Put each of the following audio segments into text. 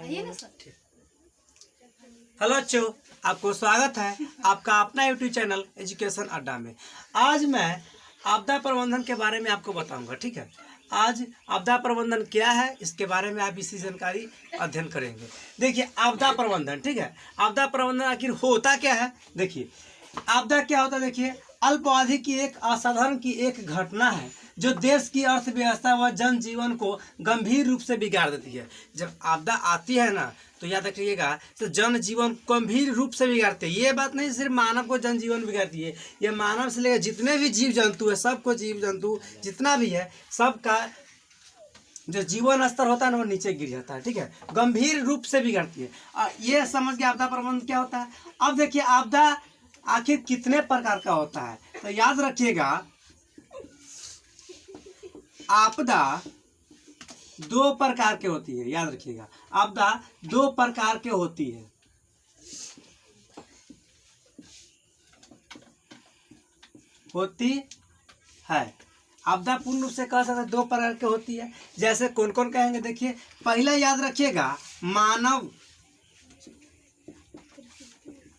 बताइए ना sir. Hello बच्चों, आपको स्वागत है आपका अपना यूट्यूब चैनल एजुकेशन अड्डा में। आज मैं आपदा प्रबंधन के बारे में आपको बताऊंगा। ठीक है, आज आपदा प्रबंधन क्या है इसके बारे में आप इसी जानकारी अध्ययन करेंगे। देखिए आपदा प्रबंधन, ठीक है, आपदा प्रबंधन आखिर होता क्या है। देखिए आपदा क्या होता है, देखिए अल्पावधि की एक असाधारण की एक घटना है जो देश की अर्थव्यवस्था व जनजीवन को गंभीर रूप से बिगाड़ देती है। जब आपदा आती है ना तो याद रखिएगा, तो जनजीवन गंभीर रूप से बिगाड़ती है। ये बात नहीं सिर्फ मानव को जनजीवन बिगाड़ती है, ये मानव से लेकर जितने भी जीव जंतु है, सबको जीव जंतु जितना भी है सबका जो जीवन स्तर होता है ना वो नीचे गिर जाता है। ठीक है, गंभीर रूप से बिगड़ती है। और ये समझ के आपदा प्रबंधन क्या होता है। अब देखिए आपदा आखिर कितने प्रकार का होता है, तो याद रखिएगा आपदा दो प्रकार के होती है। याद रखिएगा आपदा दो प्रकार के होती है। आपदा पूर्ण रूप से कह सकते हैं दो प्रकार की होती है। जैसे कौन कौन कहेंगे, देखिए पहला याद रखिएगा मानव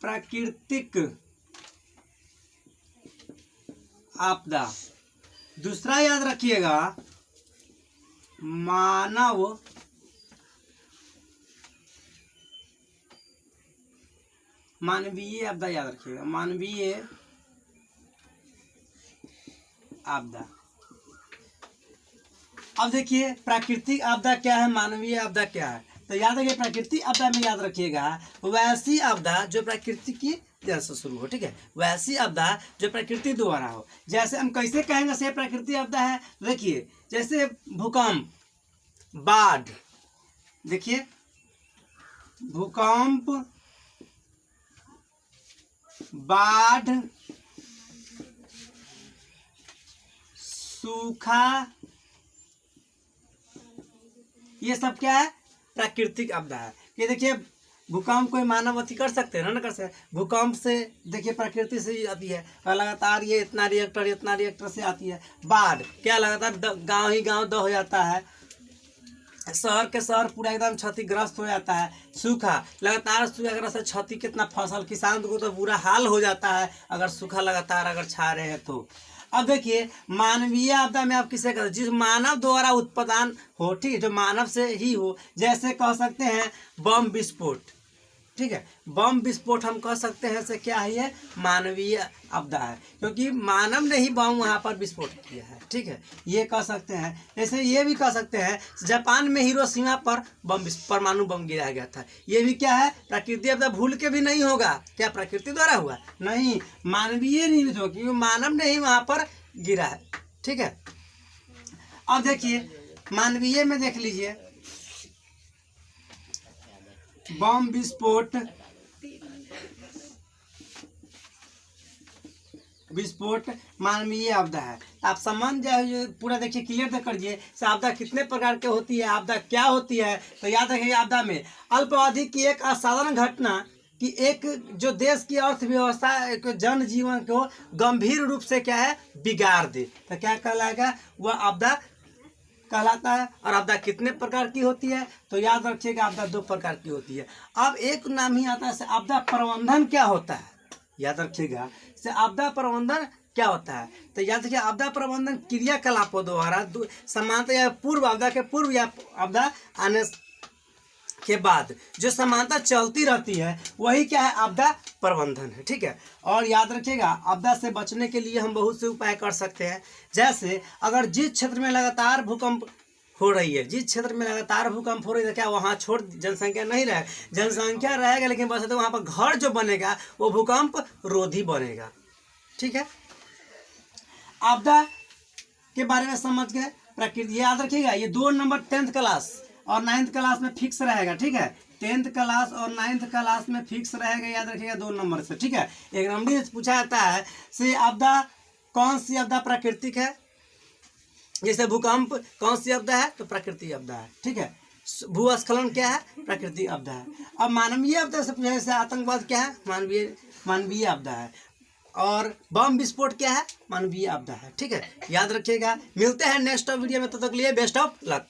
प्राकृतिक आपदा। दूसरा याद रखिएगा मानवीय आपदा। याद रखिएगा मानवीय आपदा। अब देखिए प्राकृतिक आपदा क्या है, मानवीय आपदा क्या है। तो याद रखिए प्राकृतिक आपदा में याद रखिएगा वैसी आपदा जो प्रकृति की जैसे शुरू हो। ठीक है, वैसी आपदा जो प्रकृति द्वारा हो। जैसे हम कैसे कहेंगे से प्राकृतिक आपदा है, देखिए जैसे भूकंप, बाढ़। देखिए भूकंप, बाढ़, सूखा, ये सब क्या है, प्राकृतिक आपदा है। ये देखिए भूकंप कोई मानव अति कर सकते हैं ना कर सकते। भूकंप से देखिए प्रकृति से ही आती है, लगातार ये इतना रिएक्टर से आती है। बाढ़ क्या लगातार गांव ही गांव दह हो जाता है, शहर के शहर पूरा एकदम क्षतिग्रस्त हो जाता है। सूखा लगातार सूखाग्रस्त से क्षति कितना फसल किसान को तो बुरा हाल हो जाता है अगर सूखा लगातार अगर छा रहे हैं तो। अब देखिए मानवीय आपदा में आप किसे कहते, जिस मानव द्वारा उत्पादन हो। ठीक है, जो मानव से ही हो। जैसे कह सकते हैं बम विस्फोट। ठीक है, बम विस्फोट हम कह सकते हैं से क्या है, ये मानवीय आपदा है क्योंकि मानव ने ही बम वहाँ पर विस्फोट किया है। ठीक है, ये कह सकते हैं। जैसे ये भी कह सकते हैं जापान में हिरोशिमा पर परमाणु बम गिराया गया था। ये भी क्या है, प्राकृतिक आपदा। भूल के भी नहीं होगा, क्या प्रकृति द्वारा हुआ नहीं, मानवीय निर्मित हो क्योंकि मानव ने ही वहाँ पर गिरा है। ठीक है, अब देखिए मानवीय में देख लीजिए बम विस्फोट मानवीय आपदा है। आप समझ जाए पूरा, देखिए क्लियर तो करिए आपदा कितने प्रकार के होती है, आपदा क्या होती है। तो याद रखिए आपदा में अल्पावधि की एक असाधारण घटना कि एक जो देश की अर्थव्यवस्था एक जनजीवन को गंभीर रूप से क्या है बिगाड़ दे, तो क्या कहलाएगा, वह आपदा कहलाता है। और आपदा कितने प्रकार की होती है, तो याद रखिएगा आपदा दो प्रकार की होती है। अब एक नाम ही आता है आपदा प्रबंधन क्या होता है। याद रखिएगा से आपदा प्रबंधन क्या होता है, तो याद रखिए आपदा प्रबंधन क्रियाकलापों द्वारा समानता या पूर्व आपदा के पूर्व या आपदा आने के बाद जो समानता चलती रहती है वही क्या है, आपदा प्रबंधन है। ठीक है, और याद रखिएगा आपदा से बचने के लिए हम बहुत से उपाय कर सकते हैं। जैसे अगर जिस क्षेत्र में लगातार भूकंप हो रही है, जिस क्षेत्र में लगातार भूकंप हो रही है, क्या वहाँ छोड़ जनसंख्या नहीं रहे, जनसंख्या रहेगा लेकिन बस तो वहाँ पर घर जो बनेगा वो भूकंप रोधी बनेगा। ठीक है, आपदा के बारे में समझ गए। प्रकृति याद रखिएगा ये 2 नंबर 10th क्लास और 9th क्लास में फिक्स रहेगा। ठीक है, 10th क्लास और 9th क्लास में फिक्स रहेगा, याद रखिएगा 2 नंबर से। ठीक है, एक नंबर पूछा जाता है से आपदा कौन सी आपदा प्राकृतिक है। जैसे भूकंप कौन सी आपदा है, तो प्राकृतिक आपदा है। ठीक है, भूस्खलन क्या है, प्राकृतिक आपदा है। अब मानवीय आपदा से पूछा जैसे आतंकवाद क्या है, मानवीय आपदा है। और बम विस्फोट क्या है, मानवीय आपदा है। ठीक है, याद रखिएगा। मिलते हैं नेक्स्ट वीडियो में, तब तक के लिए बेस्ट ऑफ लक।